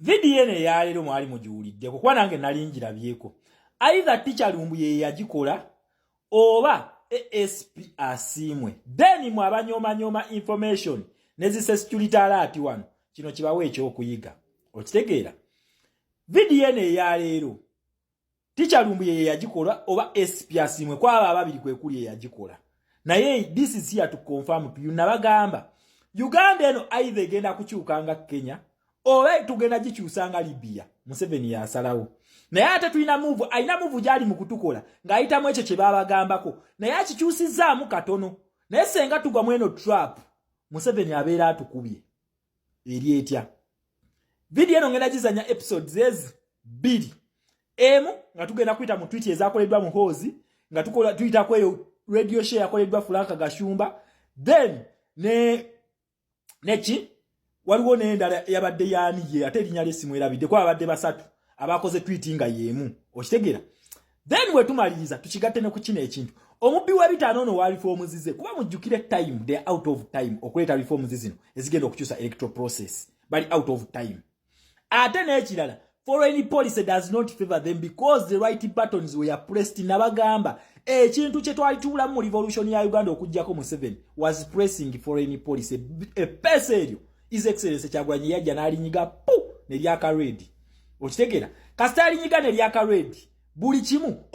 Video ene ya lero mwali mujiwulidde kuba nange nali njirabyeko. Either Teacher Lumbu ye yagikola oba ASP asimwe. Then mu abanyoma information nezise security alert wano. Kino kibawe ekyokuyiga. Okitegeera? Video ene ya lero Teacher Lumbu ye yagikola oba ASP asimwe kwa aba ababiri kwe kuli ye yagikola. Naye this is here to confirm to you nabagamba. Uganda eno either genda kukyukanga Kenya oba tugenda gikyusanga Libya. Museveni yasalawo. Naye ate tulina move, aina move gyali mu kutukola ng'ayitamu ekyo kye babagambako. Naye akikyusizaamu katono. Naye senga tugwa mweno trap. Museveni abeera atukubye. Eri etya. Video eno ngenda gizanya episodes ezi 2. Emu nga tugenda kuyita mu tweet ezakoleddwa mu Hozi, nga tukola tuyita kweyo radio share yakoleddwa Franka Gashumba, then neki waliwo n'endala yabadde yaani ye ate erinnya ly'essimu erabidde kwa abadde basatu abakoze tweet nga yemu. Okitegeera? Then we tumaliriza tukigatte ne ku kino ekintu. Omubbi wa bitaano no wali form zize kuba mujjukire time they out of time okuleta reforms zino ezigenda okukyusa electoral process bali out of time. Ate n'ekirala foreign policy does not favor them because the right buttons were pressed nabagamba ekintu kye twali tulamu mu revolution ya Uganda okujjako mu 7 was pressing foreign policy a peserio is excellence Kyagulanyi yajja n'alinyiga pu ne lyaka red. Okitegeera? Kasita alinyiga ne lyaka red buli kimu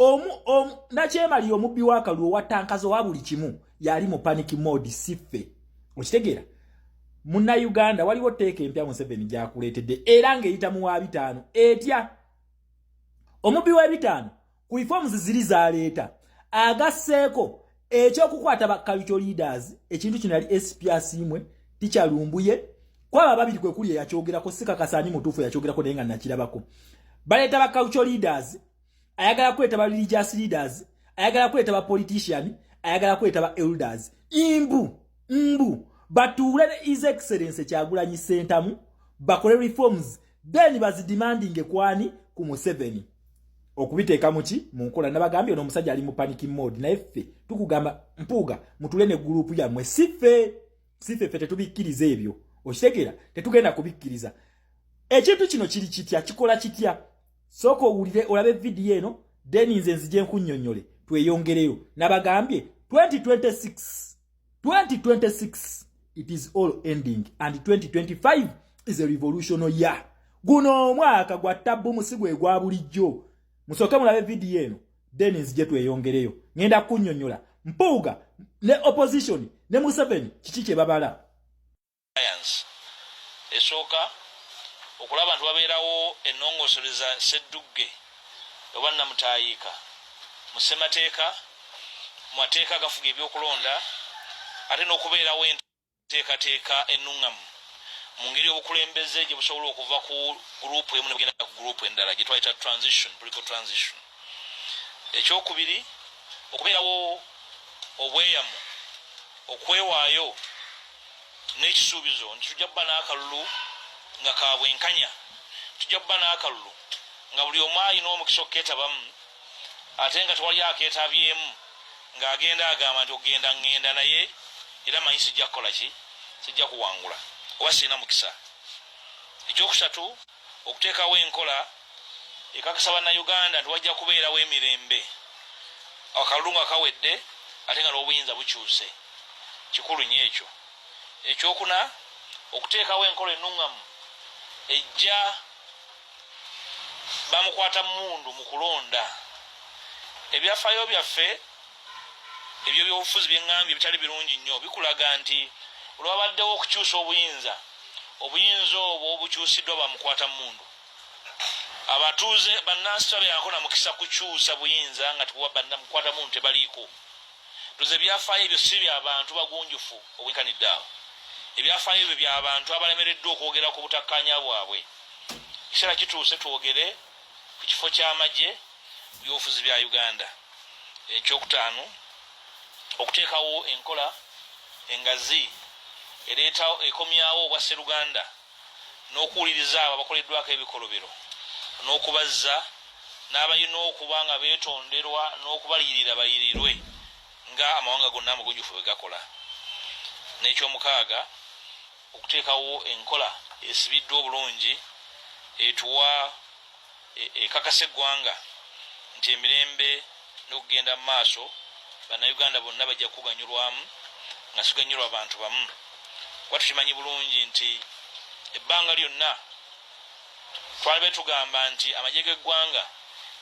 nakyemali omubbi w'akalulu watankazo wa buli kimu yali mu panic mode sife. Okitegeera? Muna Uganda waliwo teeka empya mu 7 gyakuleetedde era ng'eyita mu wa bitaano etya omubbi wa bitaano ku reforms ziri zaleeta agasseeko ekyokukwata ba cultural leaders ekintu kino yali SP asimwe Teacher Lumbu ye kwaba babiri kwe kuli yakyogerako sikakasani mutuufu yakyogerako naye nga nakirabako baleeta ba cultural leaders ayagala kweta ba religious leaders ayagala kweta ba politician ayagala kweta ba elders mbu batuule His Excellency Kyagulanyi Ssentamu bakole reforms then bazidemanding kwani ku Museveni okubiteeka muki mu nkola nabagambye ono omusajja ali mu panic mode naye ffe tukugamba mpuuga mutule ne group yammwe sife tetubikkiriza ebyo. Okitegeera? Tetugenda kubikkiriza. Ekintu kino kiri kitya kikola kitya? Soko owulire olabe video eno then nze nzije nkunnyonnyole tweyongereyo nabagambye 2026 it is all ending and 2025 is a revolutionary year. Guno omwaka gwa tabbu musigwe gwa bulijjo. Musoke mulabe video eno then nzije tweyongereyo. Ngenda kunnyonnyola mpuuga ne opposition ne Museveni kiki kye babala. Esooka okulaba abantu babeerawo ennongosereza Sseddugge oba Namutayiika mu ssemateeka mu mateeka agafuga ebyokulonda ate n'okubeerawo enteekateeka ennuŋŋamu mu ngeri y'obukulembeze gye busobola okuva ku gurupu emu ne bugenda ku gurupu endala gye twayita political transition. Ekyokubiri okubeerawo obweyamu okwewaayo n'ekisuubizo nti tujja kuba n'akalulu nga kabwenkanya, tujja kuba n'akalulu nga buli omu alina omukisa okuketabamu ate nga tewali akeetabyemu ng'agenda agamba nti ogenda ngenda naye era manyi sijja kukola ki sijja kuwangula oba sirina mukisa. Ekyokusatu okuteekawo enkola ekakasa bannayuganda nti wajja kubeerawo emirembe akalulu nga kawedde ate nga n'obuyinza bukyuse kikulu nnyo ekyo. Ekyokuna okuteekawo enkola ennuŋŋamu ejja bamukwata mundu mu kulonda ebyafaayo byaffe ebyo by'obufuzi by'eŋŋambye bitali birungi nnyo bikulaga nti olwabaddewo okukyusa obuyinza obwo obukyusiddwa bamukwata mundu abatuuze bannansi tabeerako na mukisa kukyusa buyinza nga mukwata mundu tebaliiko. Tuze ebyafaayo ebyo si by'abantu bagunjufu obwenkanidde awo. Ebyafaayo ebyo by'abantu abalemereddwa okwogera ku butakkaanya bwabwe. Kiseera kituuse twogere ku kifo ky'amagye byobufuzi bya Uganda. Ekyokutaano okuteekawo enkola engazi ekomyawo obwa Sseruganda n'okuwuliriza abo abakoleddwako ebikolobero n'okubazza n'abalina okuba nga beetonderwa n'okubaliyirira baliyirirwe nga amawanga gonna amagunjufu bwe gakola. N'ekyomukaaga okuteekawo enkola esibiddwa obulungi etuwa ekakasa eggwanga nti emirembe n'okugenda mu maaso bannayuganda bonna bajja kuganyulwamu nga siganyulwa abantu bamu. Kuba tukimanyi bulungi nti ebbanga lyonna twalibe tugamba nti amagye g'eggwanga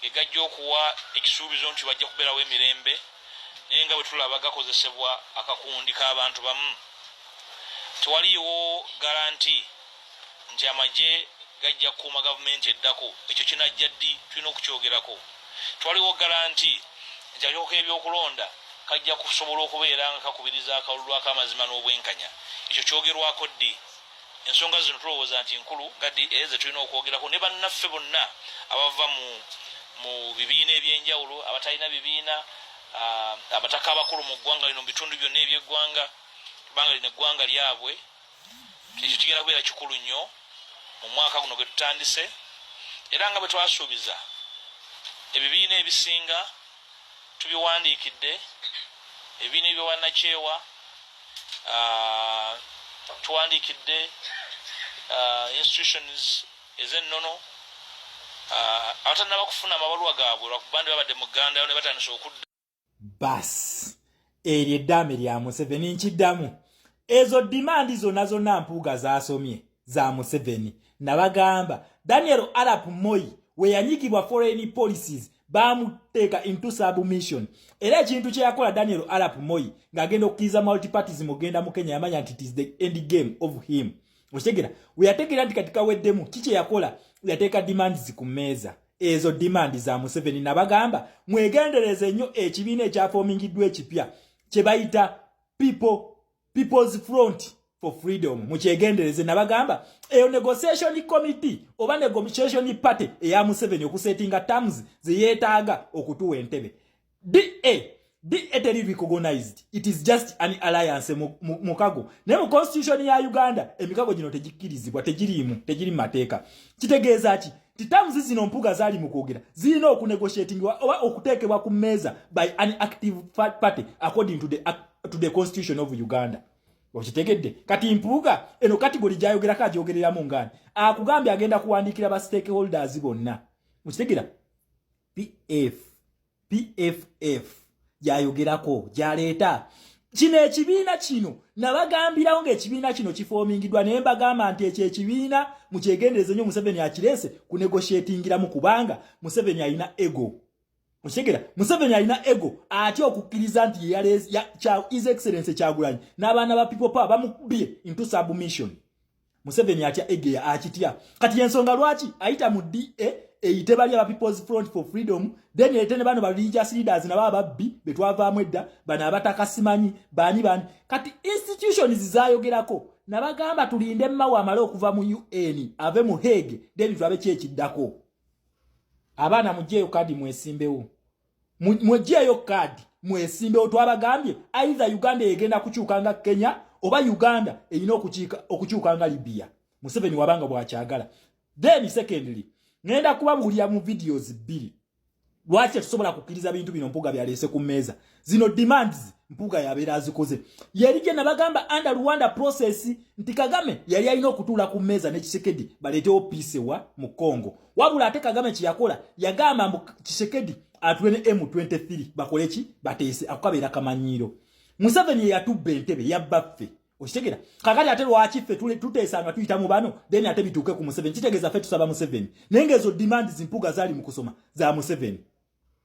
ge gajja okuwa ekisuubizo nti bajja kubeerawo emirembe, naye nga bwe tulaba gakozesebwa akakundi k'abantu bamu. Tewaliwo garanti nti amagye gajja kukuuma gavumenti eddako. Ekyo kinajja ddi tulina okukyogerako. Tewaliwo garanti nti akyoka ebyokulonda kajja kusobola okubeera nga kakubiriza akalulu ak'amazima n'obwenkanya. Ekyo kyogerwako ddi. Ensonga zino tulowooza nti nkulu nga ze tulina okwogerako ne bannaffe bonna abava mu bibiina ebyenjawulo, abatalina bibiina, abataka abakulu mu ggwanga lino mu bitundu byonna eby'eggwanga, kubanga lino eggwanga lyabwe. Ekyo kigenda kubeera kikulu nnyo mu mwaka guno gwe tutandise, era nga bwe twasuubiza ebibiina ebisinga tubiwandiikidde, ebibiina eby'obwannakyewa tuwandiikidde, institutions ez'ennono abatalina bakufuna amabaluwa gaabwe lwakubandi babadde mu Uganda ne batandise okudda. Basi eryo eddaame lya Museveni nkiddamu. Ezo dimandi zonna mpuuga zaasomye za Museveni. Nabagamba Daniel Arap Moi we yanyigibwa foreign policies bamuteeka into submission. Era ekintu kye yakola Daniel Arap Moi ng'agenda okukkiriza multipartyism ogenda mu Kenya yamanya nti it is the end game of him. Okitegera we yategeera nti katika weddemu kiki yakola, yateeka demands ku mmeeza. Ezo demand za Museveni nabagamba mwegendereze nnyo ekibiina ekyafomingiddwa ekipya kye bayita People's Front for Freedom. Mukyegendereze nabagamba eyo negotiation committee oba negotiation party eya Museveni okusetinga terms ze yeetaaga okutuwa entebe. DA teri recognized. It is just an alliance mukago. Ne mu constitution ya Uganda emikago gino tegikkirizibwa, tegiri mateeka. Kitegeeza ki? Terms zino mpuga zali mu kwogera zirina okunegotiatingwa oba okuteekebwa ku mmeeza by an active party according to the constitution of Uganda. Okitegedde kati mpuga eno kategori gyayogera kagyogereramu ngani akugambye agenda kuwandiikira ba stakeholders bonna. Okitegera PFF gyayogerako gyaleeta kino ekibiina kino nabagambirawo ng'ekibiina kino kifoomingidwa naye mbagamba nti ekyo ekibiina mukyegendereze nnyo Museveni akireese kunegotiatingiramu kubanga Museveni alina ego. Okitegera Museveni alina ego atya okukkiriza nti His Excellency Kyagulanyi n'abaana ba People Power bamukubye into submission. Museveni atya ego akitya. Kati ensonga lwaki ayita mu DA eyite bali aba People's Front for Freedom then yetene bano ba religious leaders na baba babbi betwavaamu edda bana abatakasimanyi bani kati institutions zizayogerako nabagamba tulinde mawa amale okuva mu UN ave mu Hague then twabe kyekiddako. Abaana mujjeyo kadi mwesimbewo, mujjeyo kadi mwesimbewo. Twabagambye either Uganda egenda kukyukanga Kenya oba Uganda erina okukyukanga Libya. Museveni wabanga bwakyagala. Then secondly ngenda kubabulira mu videos 2 lwaki tusobola kukkiriza bintu bino mpuga byaleese ku mmeeza. Zino demands mpuga yabeera azikoze yerije nabagamba under Rwanda process nti Kagame yali alina okutuula ku mmeeza ne Tshisekedi baleetewo peace wa mu Congo. Wabula ate Kagame kiyakula yagamba mu Tshisekedi atule ne M23 bakoleki bateese akabeera kamanyiiro. Museveni yatubba entebe yabbaffe. Okitegera kakati ate lwaki ffe tuteesanga tuyita mu bano then ate bituuke ku Museveni kitegeeza ffe tusaba Museveni naye ng'ezo demands mpuga zaali mu kusoma za Museveni.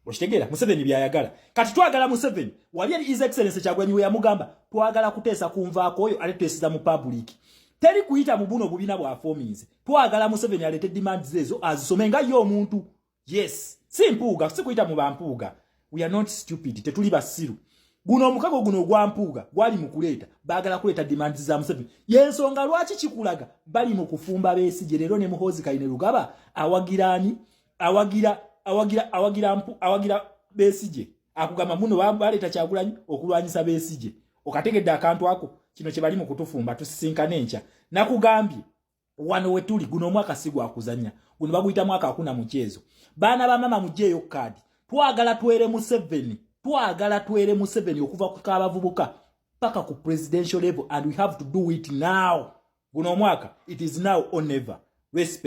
Okitegera Museveni byayagala kati twagala Museveni wali ali His Excellency Kyagulanyi we yamugamba twagala kuteesa kunvaako oyo ate tuteesiza mu public teri kuyita mu buno bubina bwa forminze. Twagala Museveni alete demands ezo azisome nga yo omuntu. Yes si mpuga si kuyita mu bampuga. We are not stupid tetuli basiru. Guno omukago guno gwa mpuga gwali mu kuleeta baagala kuleeta demands za Museveni. Yensonga lwaki kikulaga bali mu kufumba Besigye leero ne Muhoozi Kainerugaba awagirani awagira Besigye akugamba muno baleeta Kyagulanyi okulwanyisa Besigye. Okategedde akantu ako kino kye bali mu kutufumba tusisinkane enkya nakugambye wano wetuli guno omwaka si gwa kuzanya guno baguyita mwaka hakuna mchezo. Baana ba mama mujjeyo kadi twagala twere Museveni okuva ku kabavubuka paka ku presidential level and we have to do it now. Guno mwaka it is now or never. Respect.